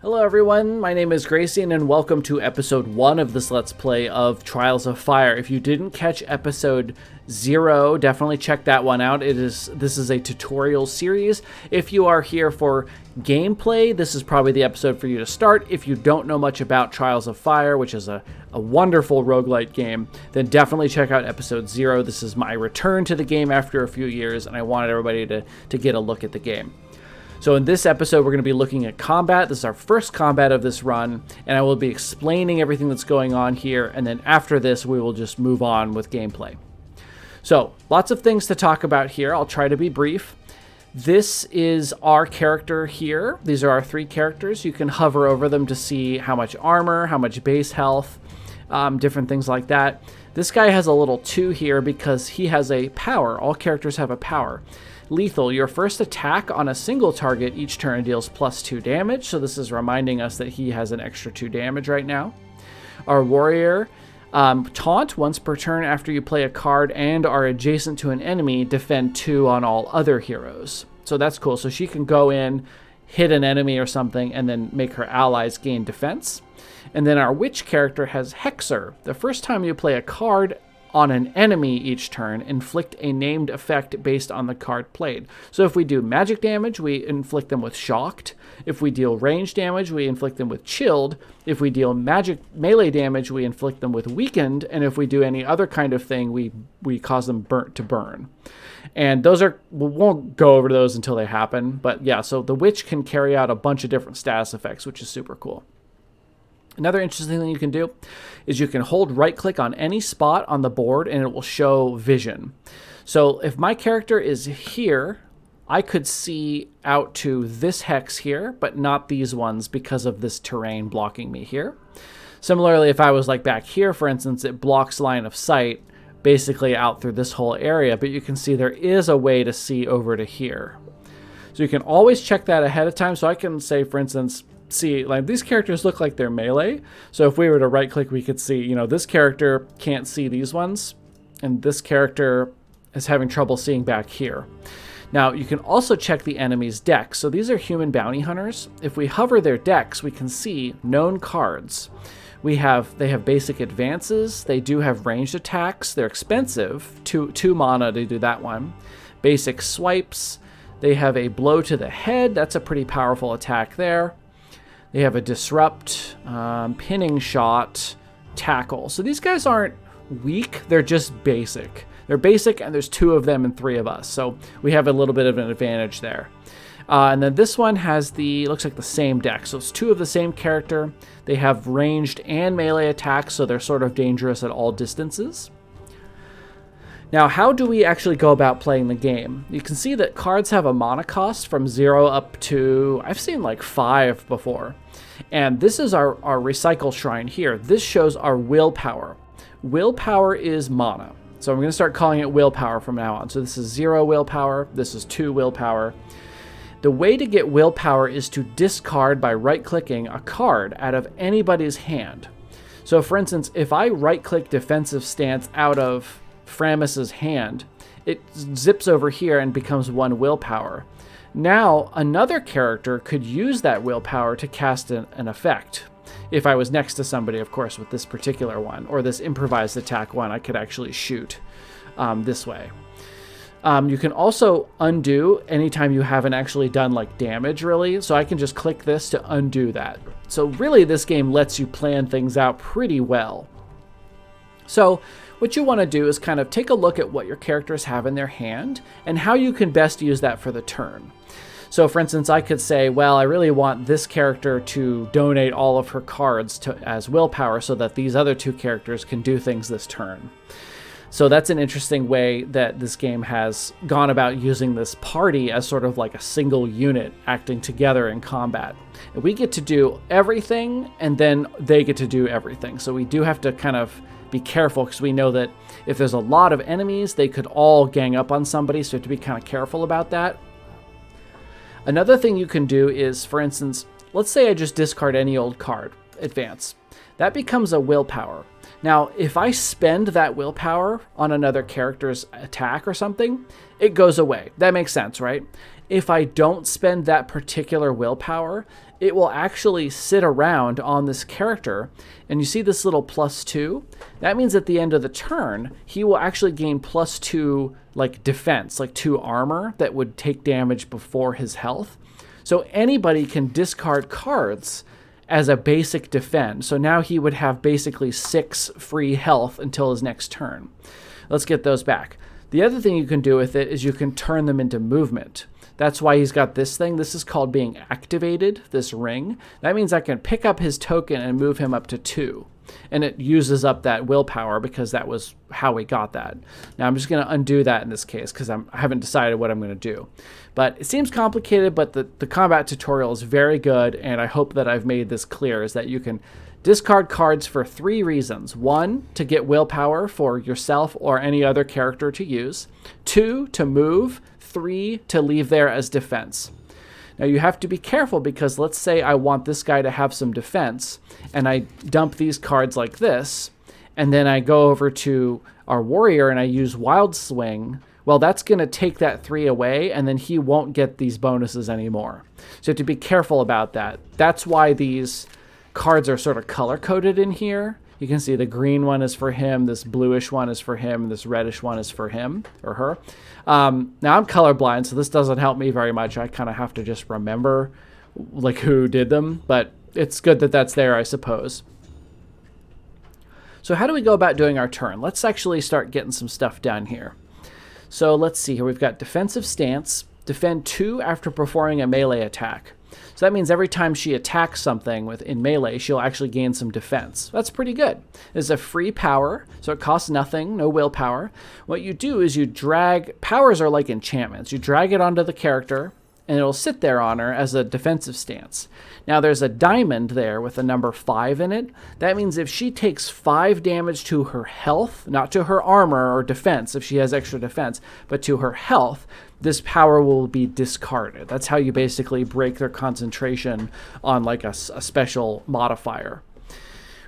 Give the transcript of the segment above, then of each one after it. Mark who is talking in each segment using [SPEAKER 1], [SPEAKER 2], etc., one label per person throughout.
[SPEAKER 1] Hello everyone, my name is Gracian and welcome to episode 1 of this Let's Play of Trials of Fire. If you didn't catch episode 0, definitely check that one out. This is a tutorial series. If you are here for gameplay, this is probably the episode for you to start. If you don't know much about Trials of Fire, which is a wonderful roguelite game, then definitely check out episode 0. This is my return to the game after a few years, and I wanted everybody to get a look at the game. So in this episode, we're going to be looking at combat. This is our first combat of this run, and I will be explaining everything that's going on here, and then after this, we will just move on with gameplay. So, lots of things to talk about here. I'll try to be brief. This is our character here. These are our 3 characters. You can hover over them to see how much armor, how much base health, different things like that. This guy has a little 2 here because he has a power. All characters have a power. Lethal, your first attack on a single target each turn deals +2 damage, so this is reminding us that he has an extra 2 damage right now. Our warrior, taunt once per turn after you play a card and are adjacent to an enemy, defend 2 on all other heroes. So that's cool, so she can go in, hit an enemy or something, and then make her allies gain defense. And then our witch character has Hexer. The first time you play a card on an enemy each turn, inflict a named effect based on the card played. So if we do magic damage, we inflict them with Shocked. If we deal range damage, we inflict them with Chilled. If we deal magic melee damage, we inflict them with Weakened. And if we do any other kind of thing, we cause them to burn. And those we won't go over those until they happen. But yeah, so the witch can carry out a bunch of different status effects, which is super cool. Another interesting thing you can do is you can hold right-click on any spot on the board and it will show vision. So if my character is here, I could see out to this hex here, but not these ones because of this terrain blocking me here. Similarly, if I was like back here, for instance, it blocks line of sight basically out through this whole area, but you can see there is a way to see over to here. So you can always check that ahead of time. So I can say, for instance, see, like these characters look like they're melee. So if we were to right click, we could see, this character can't see these ones, and this character is having trouble seeing back here. Now you can also check the enemy's decks. So these are human bounty hunters. If we hover their decks, we can see known cards. They have basic advances. They do have ranged attacks. They're expensive, 2 mana to do that one. Basic swipes. They have a blow to the head. That's a pretty powerful attack there. They have a disrupt, pinning shot, tackle. So these guys aren't weak, they're just basic. They're basic, and there's 2 of them and 3 of us. So we have a little bit of an advantage there. And then this one has looks like the same deck. So it's 2 of the same character. They have ranged and melee attacks, so they're sort of dangerous at all distances. Now, how do we actually go about playing the game? You can see that cards have a mana cost from 0 up to, I've seen like 5 before. And this is our recycle shrine here. This shows our willpower. Willpower is mana. So I'm going to start calling it willpower from now on. So this is 0 willpower. This is 2 willpower. The way to get willpower is to discard by right-clicking a card out of anybody's hand. So for instance, if I right-click defensive stance out of Framis's hand, it zips over here and becomes 1 willpower. Now another character could use that willpower to cast an effect. If I was next to somebody, of course, with this particular one, or this improvised attack one, I could actually shoot this way. You can also undo anytime you haven't actually done like damage, really. So I can just click this to undo that. So really this game lets you plan things out pretty well. So what you want to do is kind of take a look at what your characters have in their hand and how you can best use that for the turn. So for instance, I could say, well, I really want this character to donate all of her cards as willpower so that these other 2 characters can do things this turn. So that's an interesting way that this game has gone about using this party as sort of like a single unit acting together in combat. And we get to do everything, and then they get to do everything. So we do have to kind of be careful because we know that if there's a lot of enemies, they could all gang up on somebody, so you have to be kind of careful about that. Another thing you can do is, for instance, let's say I just discard any old card, advance. That becomes a willpower. Now, if I spend that willpower on another character's attack or something, it goes away. That makes sense, right? If I don't spend that particular willpower, it will actually sit around on this character. And you see this little +2? That means at the end of the turn, he will actually gain +2 like defense, like 2 armor that would take damage before his health. So anybody can discard cards as a basic defend. So now he would have basically 6 free health until his next turn. Let's get those back. The other thing you can do with it is you can turn them into movement. That's why he's got this thing. This is called being activated, this ring. That means I can pick up his token and move him up to 2. And it uses up that willpower because that was how we got that. Now I'm just going to undo that in this case because I haven't decided what I'm going to do. But it seems complicated, but the combat tutorial is very good, and I hope that I've made this clear, is that you can discard cards for 3 reasons. 1, to get willpower for yourself or any other character to use. 2, to move. 3, to leave there as defense. Now you have to be careful because let's say I want this guy to have some defense and I dump these cards like this, and then I go over to our warrior and I use Wild Swing. Well, that's going to take that 3 away, and then he won't get these bonuses anymore. So you have to be careful about that. That's why these cards are sort of color-coded in here. You can see the green one is for him, this bluish one is for him, this reddish one is for him or her. Now I'm colorblind, so this doesn't help me very much. I kind of have to just remember like who did them, but it's good that that's there, I suppose. So how do we go about doing our turn? Let's actually start getting some stuff down here. So let's see here. We've got defensive stance, defend 2 after performing a melee attack. So that means every time she attacks something in melee, she'll actually gain some defense. That's pretty good. It's a free power, so it costs nothing, no willpower. What you do is you drag, powers are like enchantments. You drag it onto the character, and it'll sit there on her as a defensive stance. Now there's a diamond there with the number 5 in it. That means if she takes 5 damage to her health, not to her armor or defense if she has extra defense, but to her health, this power will be discarded. That's how you basically break their concentration on like a special modifier.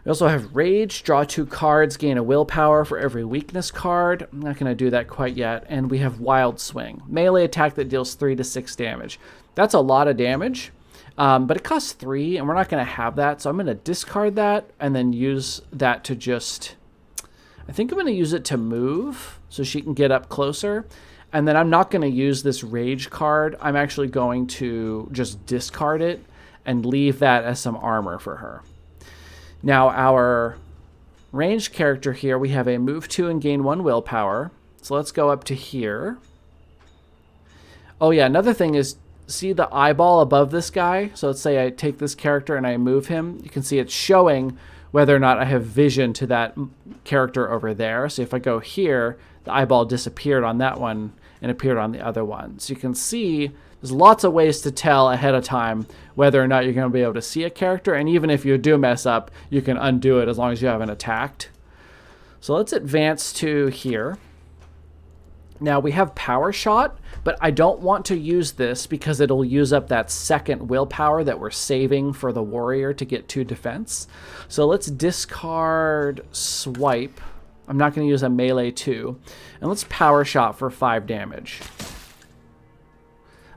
[SPEAKER 1] We also have Rage, draw 2 cards, gain a willpower for every weakness card. I'm not going to do that quite yet. And we have Wild Swing, melee attack that deals 3 to 6 damage. That's a lot of damage, but it costs 3, and we're not going to have that. So I'm going to discard that and then use that to just, I think I'm going to use it to move so she can get up closer. And then I'm not going to use this Rage card. I'm actually going to just discard it and leave that as some armor for her. Now our ranged character here, we have a move 2 and gain 1 willpower. So let's go up to here. Oh yeah, another thing is, see the eyeball above this guy? So let's say I take this character and I move him. You can see it's showing whether or not I have vision to that character over there. So if I go here, the eyeball disappeared on that one and appeared on the other one. So you can see there's lots of ways to tell ahead of time whether or not you're going to be able to see a character. And even if you do mess up, you can undo it as long as you haven't attacked. So let's advance to here. Now we have Power Shot, but I don't want to use this because it'll use up that second willpower that we're saving for the warrior to get 2 defense. So let's discard Swipe. I'm not going to use a melee 2. And let's Power Shot for 5 damage.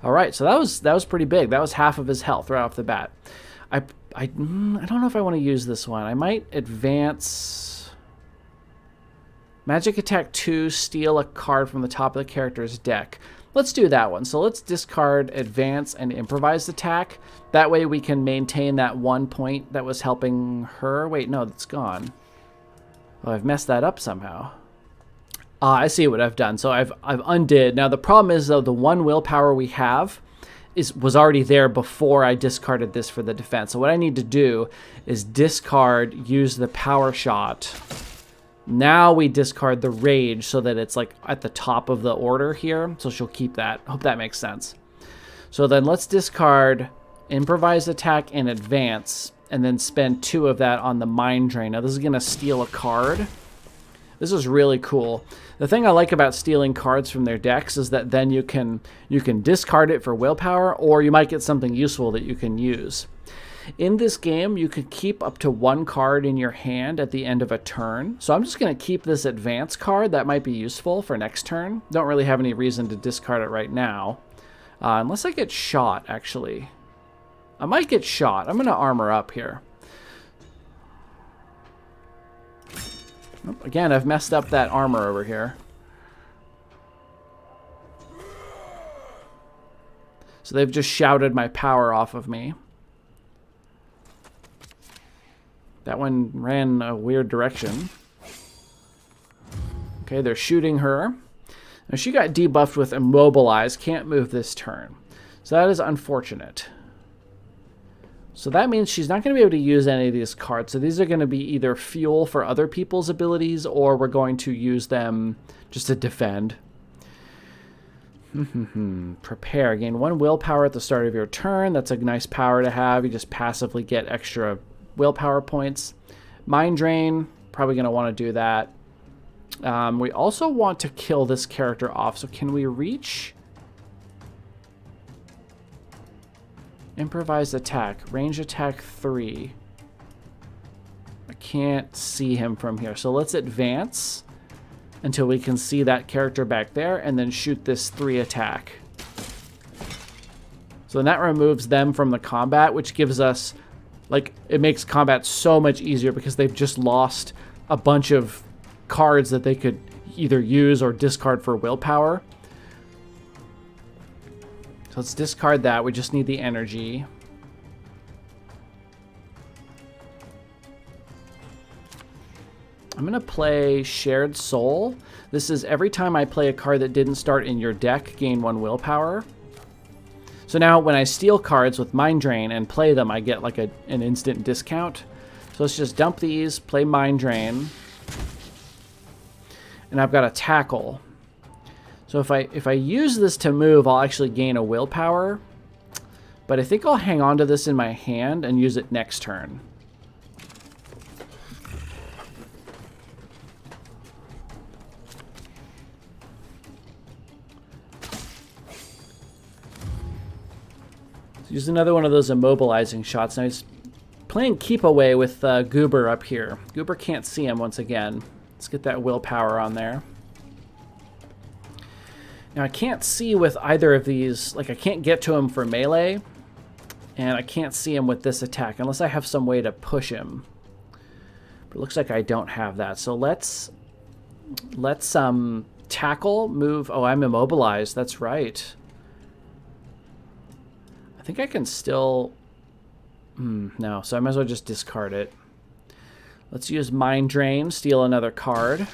[SPEAKER 1] All right, so that was pretty big. That was half of his health right off the bat. I don't know if I want to use this one. I might advance. Magic Attack 2, steal a card from the top of the character's deck. Let's do that one. So let's discard Advance and Improvise Attack. That way we can maintain that 1 point that was helping her. Wait, no, that's gone. Oh, I've messed that up somehow. I see what I've done. So I've undid. Now the problem is though, the 1 willpower we have was already there before I discarded this for the defense. So what I need to do is discard, use the Power Shot. Now we discard the Rage so that it's like at the top of the order here. So she'll keep that. Hope that makes sense. So then let's discard Improvise Attack and Advance, and then spend 2 of that on the Mind Drain. Now this is going to steal a card. This is really cool. The thing I like about stealing cards from their decks is that then you can discard it for willpower, or you might get something useful that you can use. In this game, you could keep up to 1 card in your hand at the end of a turn. So I'm just going to keep this Advance card. That might be useful for next turn. Don't really have any reason to discard it right now. Unless I get shot, actually. I might get shot. I'm going to armor up here. Oh, again, I've messed up that armor over here. So they've just shouted my power off of me. That one ran a weird direction. Okay, they're shooting her. Now she got debuffed with immobilize, can't move this turn. So that is unfortunate. So that means she's not going to be able to use any of these cards. So these are going to be either fuel for other people's abilities, or we're going to use them just to defend. Prepare. Gain 1 willpower at the start of your turn. That's a nice power to have. You just passively get extra willpower points. Mind Drain. Probably going to want to do that. We also want to kill this character off. So can we reach? Improvised attack. Range attack 3. I can't see him from here. So let's advance until we can see that character back there, and then shoot this 3 attack. So then that removes them from the combat, which gives us, like, it makes combat so much easier because they've just lost a bunch of cards that they could either use or discard for willpower. So let's discard that. We just need the energy. I'm going to play Shared Soul. This is every time I play a card that didn't start in your deck, gain 1 willpower. So now when I steal cards with Mind Drain and play them, I get like an instant discount. So let's just dump these, play Mind Drain. And I've got a Tackle. So if I use this to move, I'll actually gain a willpower. But I think I'll hang on to this in my hand and use it next turn. Use another one of those immobilizing shots. Now he's playing keep away with Goober up here. Goober can't see him once again. Let's get that willpower on there. Now I can't see with either of these. Like I can't get to him for melee, and I can't see him with this attack unless I have some way to push him. But it looks like I don't have that. So let's tackle, move. Oh, I'm immobilized. That's right. I think I can still... no, so I might as well just discard it. Let's use Mind Drain, steal another card.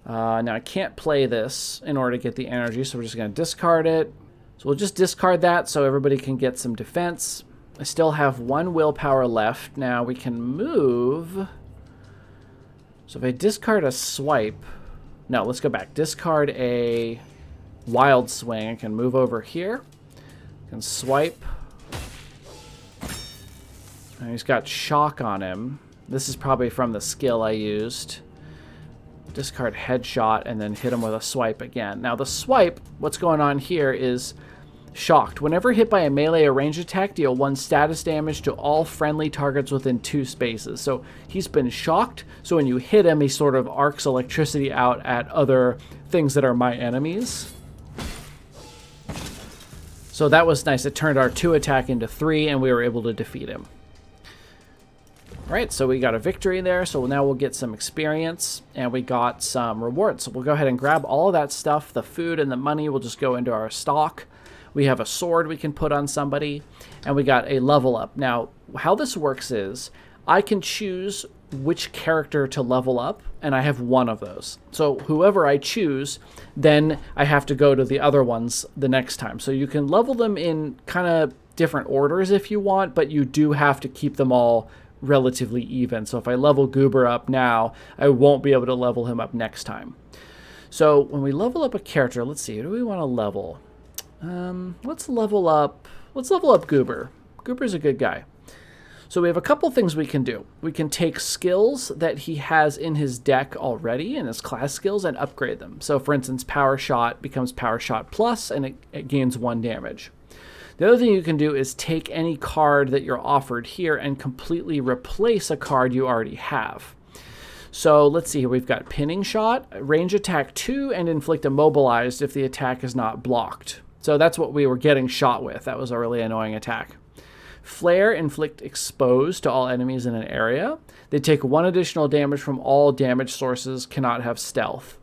[SPEAKER 1] Now I can't play this in order to get the energy, so we're just going to discard it. So we'll just discard that so everybody can get some defense. I still have 1 willpower left. Now we can move. So if I discard a swipe... No, let's go back. Discard a... Wild Swing. I can move over here. I can swipe. And he's got shock on him. This is probably from the skill I used. Discard Headshot and then hit him with a swipe again. Now the swipe, what's going on here is shocked. Whenever hit by a melee or range attack, deal 1 status damage to all friendly targets within 2 spaces. So he's been shocked, so when you hit him, he sort of arcs electricity out at other things that are my enemies. So that was nice. It turned our 2 attack into 3, and we were able to defeat him. All right, so we got a victory there. So now we'll get some experience, and we got some rewards. So we'll go ahead and grab all of that stuff. The food and the money will just go into our stock. We have a sword we can put on somebody, and we got a level up. Now, how this works is I can choose which character to level up, and I have 1 of those. So whoever I choose, then I have to go to the other ones the next time. So you can level them in kind of different orders if you want, but you do have to keep them all relatively even. So if I level Goober up now, I won't be able to level him up next time. So when we level up a character, let's see, who do we want to level? Let's level up Goober. Goober's a good guy. So we have a couple things we can do. We can take skills that he has in his deck already, in his class skills, and upgrade them. So for instance, Power Shot becomes Power Shot Plus, and it gains 1 damage. The other thing you can do is take any card that you're offered here and completely replace a card you already have. So let's see here. We've got Pinning Shot, range attack 2, and inflict immobilized if the attack is not blocked. So that's what we were getting shot with. That was a really annoying attack. Flare, inflict exposed to all enemies in an area. They take 1 additional damage from all damage sources, cannot have stealth.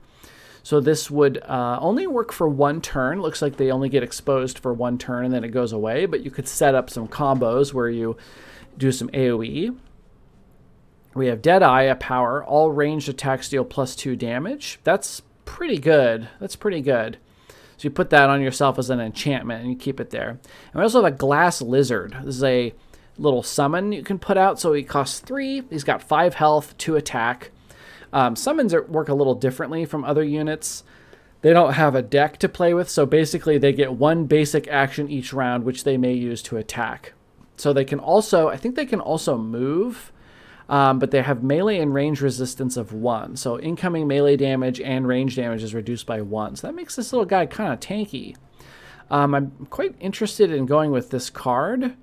[SPEAKER 1] So this would only work for 1 turn. Looks like they only get exposed for 1 turn and then it goes away, but you could set up some combos where you do some AoE. We have Deadeye, a power. All ranged attacks deal +2 damage. That's pretty good. That's pretty good. So you put that on yourself as an enchantment and you keep it there. And we also have a Glass Lizard. This is a little summon you can put out. So he costs 3. He's got 5 health, 2 attack. Summons work a little differently from other units. They don't have a deck to play with. So basically they get 1 basic action each round, which they may use to attack. So they can also, I think they can also move. But they have melee and range resistance of 1. So incoming melee damage and range damage is reduced by 1. So that makes this little guy kind of tanky. I'm quite interested in going with this card,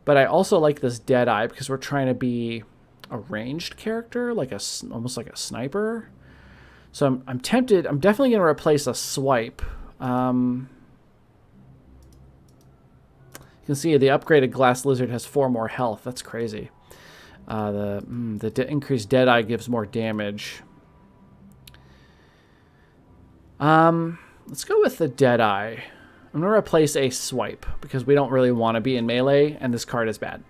[SPEAKER 1] but I also like this Deadeye because we're trying to be a ranged character, like almost like a sniper. So I'm tempted. I'm definitely going to replace a swipe. You can see the upgraded Glass Lizard has 4 more health. That's crazy. The increased Deadeye gives more damage. Let's go with the Deadeye. I'm going to replace a swipe because we don't really want to be in melee and this card is bad.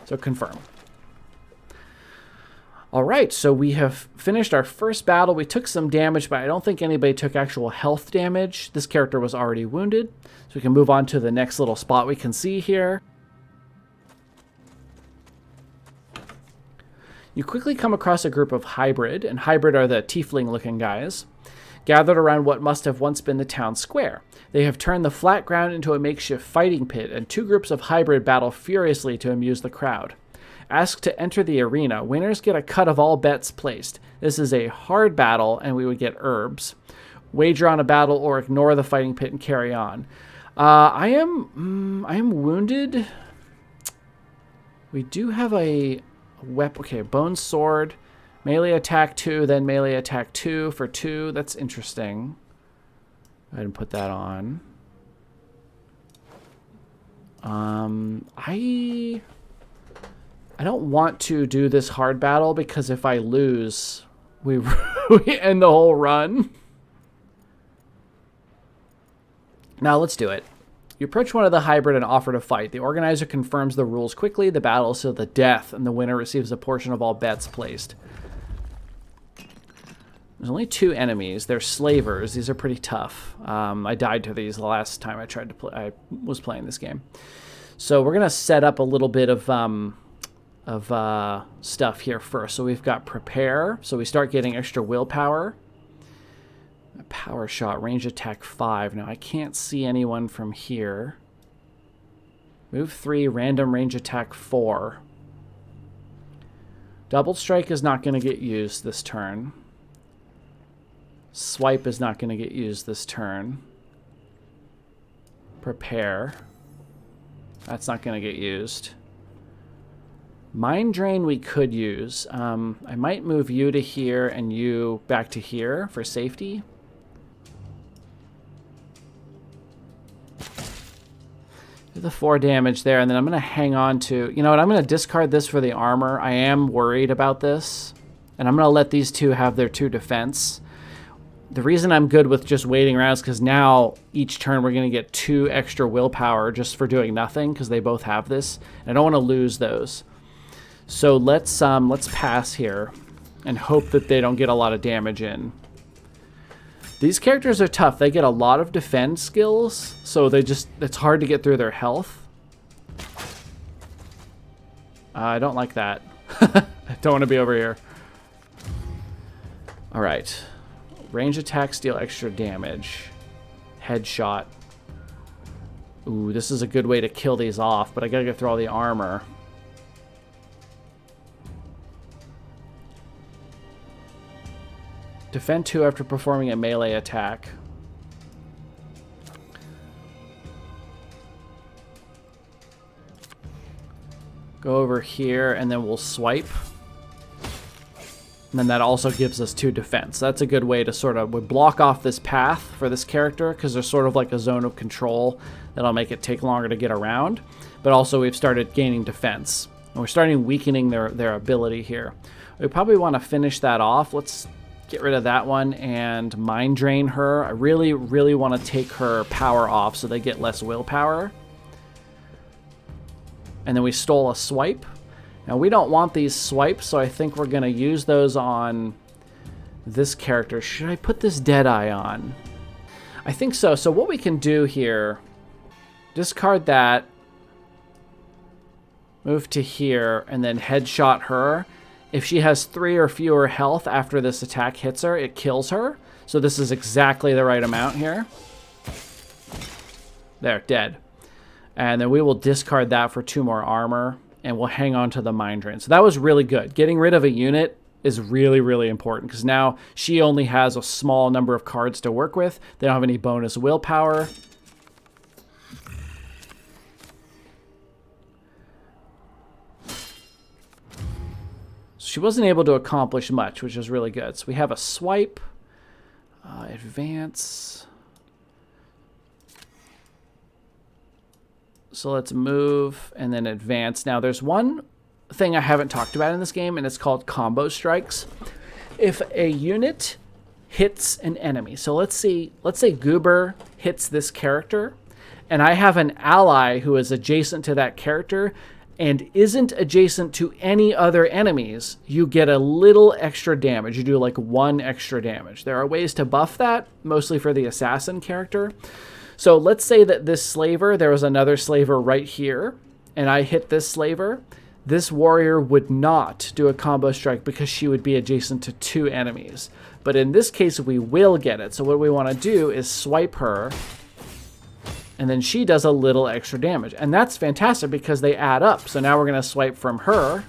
[SPEAKER 1] So confirm. All right, so we have finished our first battle. We took some damage, but I don't think anybody took actual health damage. This character was already wounded. So we can move on to the next little spot we can see here. You quickly come across a group of hybrid, and hybrid are the tiefling-looking guys, gathered around what must have once been the town square. They have turned the flat ground into a makeshift fighting pit, and 2 groups of hybrid battle furiously to amuse the crowd. Asked to enter the arena, winners get a cut of all bets placed. This is a hard battle, and we would get herbs. Wager on a battle or ignore the fighting pit and carry on. I am wounded. We do have a weapon. Okay, bone sword, melee attack 2, then melee attack 2 for 2. That's interesting. Go ahead and put that on. I don't want to do this hard battle because if I lose, we end the whole run. Now let's do it. You approach one of the hybrid and offer to fight. The organizer confirms the rules quickly. The battle is to the death, and the winner receives a portion of all bets placed. There's only 2 enemies. They're slavers. These are pretty tough. I died to these the last time I tried to play. I was playing this game. So we're gonna set up a little bit of stuff here first. So we've got prepare. So we start getting extra willpower. Power shot, range attack 5. Now I can't see anyone from here. Move 3, random range attack 4. Double strike is not going to get used this turn. Swipe is not going to get used this turn. Prepare. That's not going to get used. Mind Drain we could use. I might move you to here and you back to here for safety. Do the 4 damage there, and then I'm going to hang on to... You know what? I'm going to discard this for the armor. I am worried about this. And I'm going to let these 2 have their 2 defense. The reason I'm good with just waiting around is because now each turn we're going to get 2 extra willpower just for doing nothing because they both have this. And I don't want to lose those. So let's pass here and hope that they don't get a lot of damage in. These characters are tough. They get a lot of defend skills, so it's hard to get through their health. I don't like that. I don't want to be over here. All right. Range attacks deal extra damage. Headshot. Ooh, this is a good way to kill these off, but I gotta get through all the armor. Defend 2 after performing a melee attack. Go over here, and then we'll swipe. And then that also gives us 2 defense. That's a good way to sort of block off this path for this character, because there's sort of like a zone of control that'll make it take longer to get around. But also we've started gaining defense. And we're starting weakening their ability here. We probably want to finish that off. Let's get rid of that one and mind drain her. I really, really want to take her power off so they get less willpower. And then we stole a swipe. Now, we don't want these swipes, so I think we're going to use those on this character. Should I put this Deadeye on? I think so. So what we can do here, discard that, move to here, and then headshot her. If she has 3 or fewer health after this attack hits her, it kills her. So this is exactly the right amount here. There, dead. And then we will discard that for 2 more armor. And we'll hang on to the mind drain. So that was really good. Getting rid of a unit is really, really important, because now she only has a small number of cards to work with. They don't have any bonus willpower. She wasn't able to accomplish much, which is really good. So we have a swipe, advance. So let's move and then advance. Now there's one thing I haven't talked about in this game, and it's called combo strikes. If a unit hits an enemy, so let's say Goober hits this character, and I have an ally who is adjacent to that character and isn't adjacent to any other enemies, you get a little extra damage. You do like 1 extra damage. There are ways to buff that, mostly for the assassin character. So let's say that this slaver, there was another slaver right here, and I hit this slaver. This warrior would not do a combo strike because she would be adjacent to 2 enemies. But in this case, we will get it. So what we want to do is swipe her, and then she does a little extra damage. And that's fantastic because they add up. So now we're going to swipe from her,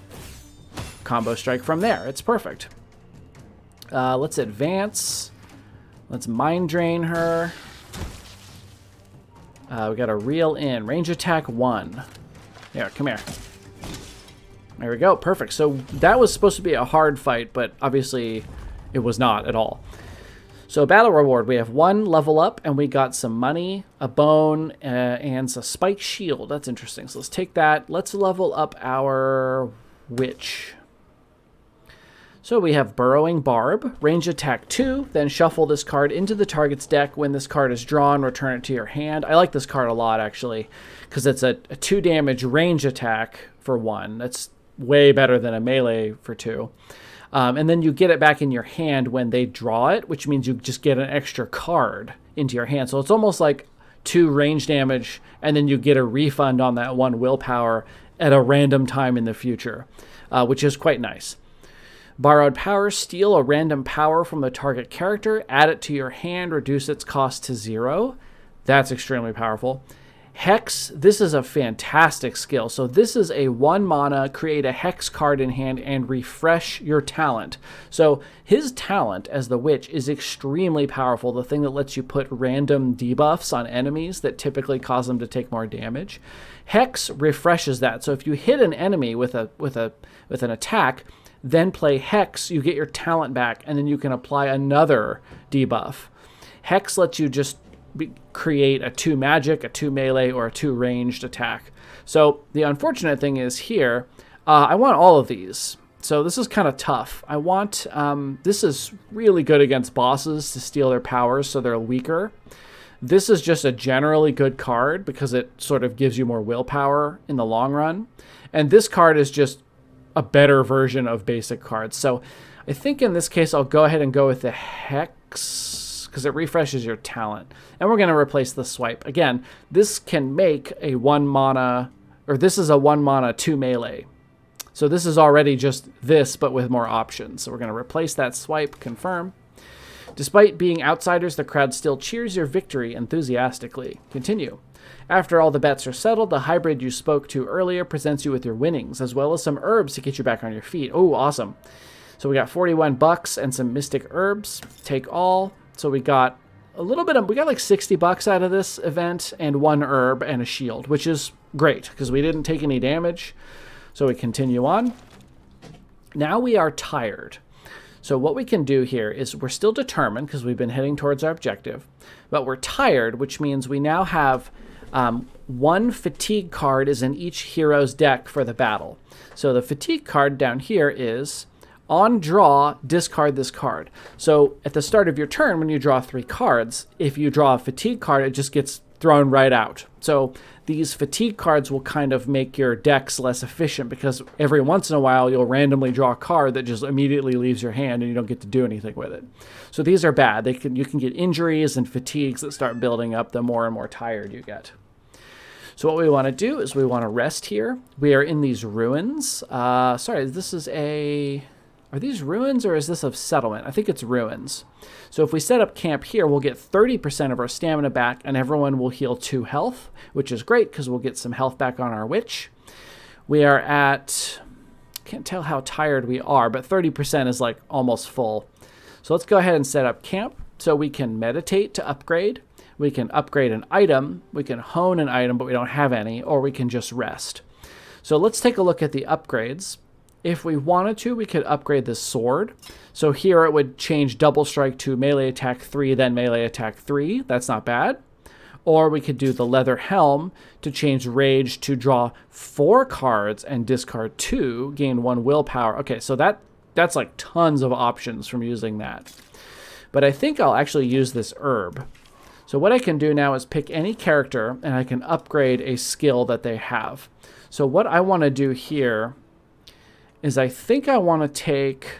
[SPEAKER 1] combo strike from there. It's perfect. Let's advance. Let's mind drain her. We got a reel in. Range attack 1. Yeah, come here. There we go. Perfect. So that was supposed to be a hard fight, but obviously it was not at all. So battle reward. We have 1 level up, and we got some money, a bone, and a spike shield. That's interesting. So let's take that. Let's level up our witch. So we have Burrowing Barb, range attack 2, then shuffle this card into the target's deck. When this card is drawn, return it to your hand. I like this card a lot, actually, because it's a 2 damage range attack for 1. That's way better than a melee for 2. And then you get it back in your hand when they draw it, which means you just get an extra card into your hand. So it's almost like 2 range damage, and then you get a refund on that 1 willpower at a random time in the future, which is quite nice. Borrowed power, steal a random power from the target character, add it to your hand, reduce its cost to 0. That's extremely powerful. Hex, this is a fantastic skill. So this is a 1 mana, create a Hex card in hand and refresh your talent. So his talent as the witch is extremely powerful, the thing that lets you put random debuffs on enemies that typically cause them to take more damage. Hex refreshes that. So if you hit an enemy with an attack, then play Hex, you get your talent back, and then you can apply another debuff. Hex lets you just create a 2 magic, a 2 melee, or a 2 ranged attack. So the unfortunate thing is here, I want all of these. So this is kind of tough. I want, this is really good against bosses to steal their powers so they're weaker. This is just a generally good card because it sort of gives you more willpower in the long run. And this card is just a better version of basic cards. So I think in this case, I'll go ahead and go with the Hex because it refreshes your talent. And we're going to replace the swipe. Again, this can make a 1 mana, or this is a 1 mana 2 melee. So this is already just this, but with more options. So we're going to replace that swipe, confirm. Despite being outsiders, the crowd still cheers your victory enthusiastically. Continue. After all the bets are settled, the hybrid you spoke to earlier presents you with your winnings, as well as some herbs to get you back on your feet. Oh, awesome. So we got 41 bucks and some mystic herbs. Take all. So we got a little bit of, we got like 60 bucks out of this event and 1 herb and a shield, which is great because we didn't take any damage. So we continue on. Now we are tired. So what we can do here is we're still determined because we've been heading towards our objective, but we're tired, which means we now have one fatigue card is in each hero's deck for the battle. So the fatigue card down here is on draw, discard this card. So at the start of your turn, when you draw 3 cards, if you draw a fatigue card, it just gets thrown right out. So these fatigue cards will kind of make your decks less efficient because every once in a while you'll randomly draw a card that just immediately leaves your hand and you don't get to do anything with it. So these are bad. You can get injuries and fatigues that start building up the more and more tired you get. So what we want to do is we want to rest here. We are in these ruins. Sorry, this is a... Are these ruins or is this a settlement? I think it's ruins. So if we set up camp here, we'll get 30% of our stamina back and everyone will heal 2 health, which is great because we'll get some health back on our witch. We are at, can't tell how tired we are, but 30% is like almost full. So let's go ahead and set up camp so we can meditate to upgrade. We can upgrade an item, we can hone an item, but we don't have any, or we can just rest. So let's take a look at the upgrades. If we wanted to, we could upgrade the sword. So here it would change double strike to melee attack 3, then melee attack 3. That's not bad. Or we could do the leather helm to change rage to draw 4 cards and discard 2, gain 1 willpower. Okay, so that's like tons of options from using that. But I think I'll actually use this herb. So what I can do now is pick any character and I can upgrade a skill that they have. So what I want to do here is I think I want to take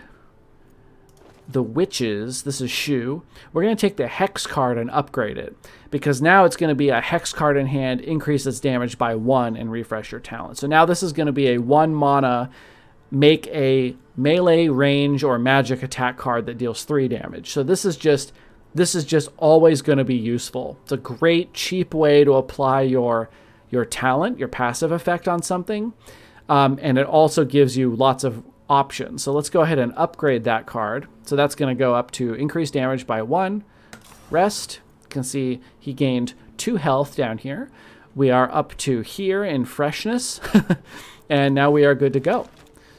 [SPEAKER 1] the witches. This is Shu. We're going to take the hex card and upgrade it because now it's going to be a hex card in hand, increase its damage by 1 and refresh your talent. So now this is going to be a 1 mana, make a melee, range, or magic attack card that deals 3 damage. So this is just always going to be useful. It's a great cheap way to apply your talent, your passive effect on something. And it also gives you lots of options. So let's go ahead and upgrade that card. So that's going to go up to increase damage by 1. Rest. You can see he gained 2 health down here. We are up to here in freshness. And now we are good to go.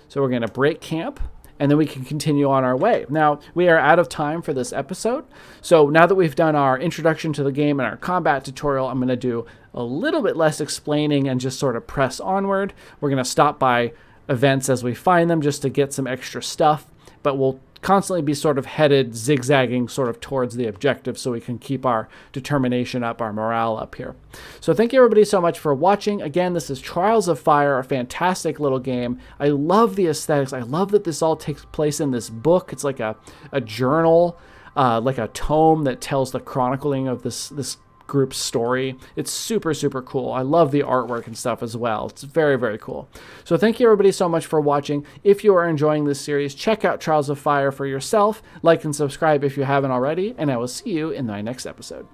[SPEAKER 1] So we're going to break camp. And then we can continue on our way. Now, we are out of time for this episode. So now that we've done our introduction to the game and our combat tutorial, I'm going to do a little bit less explaining and just sort of press onward. We're going to stop by events as we find them just to get some extra stuff. But we'll constantly be sort of headed, zigzagging sort of towards the objective so we can keep our determination up, our morale up here. So thank you everybody so much for watching. Again, this is Trials of Fire, a fantastic little game. I love the aesthetics. I love that this all takes place in this book. It's like a journal, like a tome that tells the chronicling of this group's story. It's super, super cool. I love the artwork and stuff as well. It's very, very cool. So thank you everybody so much for watching. If you are enjoying this series, check out Trials of Fire for yourself. Like and subscribe if you haven't already, and I will see you in my next episode.